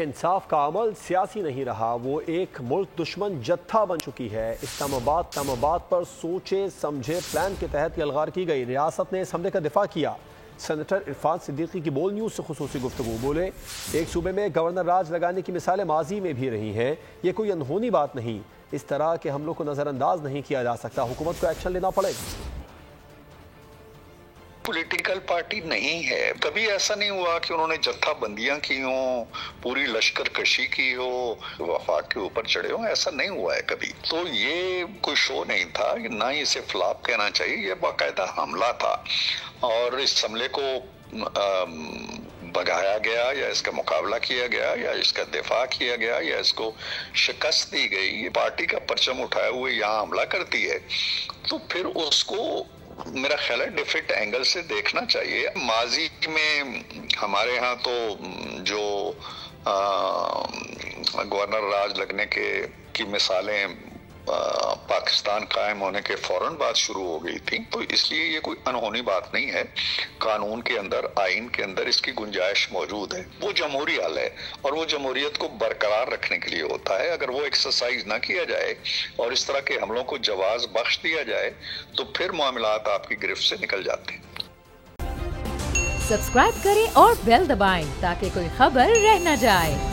इंसाफ का अमल सियासी नहीं रहा, वो एक मुल्क दुश्मन जत्था बन चुकी है। इस्लामाबाद पर सोचे समझे प्लान के तहत यलगार की गई। रियासत ने इस हमले का दिफा किया। सेनेटर इरफान सिद्दीकी की बोल न्यूज़ से खुसूसी गुफ्तगू। बोले, एक सूबे में गवर्नर राज लगाने की मिसालें माजी में भी रही हैं। ये कोई अनहोनी बात नहीं। इस तरह के हमलों को नज़रअंदाज नहीं किया जा सकता। हुकूमत को एक्शन लेना पड़ेगा। पॉलिटिकल पार्टी नहीं है। कभी ऐसा नहीं हुआ कि उन्होंने जत्थाबंदियां की हो, पूरी लश्कर कशी की हो, वफाक के ऊपर चढ़े हो, ऐसा नहीं हुआ है कभी। तो ये कोई शो नहीं था, ना ही इसे फ्लॉप कहना चाहिए। ये बाकायदा हमला था और इस हमले को भगाया गया या इसका मुकाबला किया गया या इसका दिफा किया गया या इसको शिकस्त दी गई। ये पार्टी का परचम उठाए हुए यहाँ हमला करती है तो फिर उसको मेरा ख्याल है डिफरेंट एंगल से देखना चाहिए। माजी में हमारे यहाँ तो जो गवर्नर राज लगने की मिसालें पाकिस्तान कायम होने के फौरन बाद शुरू हो गई थी, तो इसलिए ये कोई अनहोनी बात नहीं है। कानून के अंदर, आइन के अंदर इसकी गुंजाइश मौजूद है। वो जमहूरी हाल है और वो जमहूरियत को बरकरार रखने के लिए होता है। अगर वो एक्सरसाइज ना किया जाए और इस तरह के हमलों को जवाज बख्श दिया जाए तो फिर मामलात आपकी गिरफ्त से निकल जाते हैं। सब्सक्राइब करें और बेल दबाएं ताकि कोई खबर रह न जाए।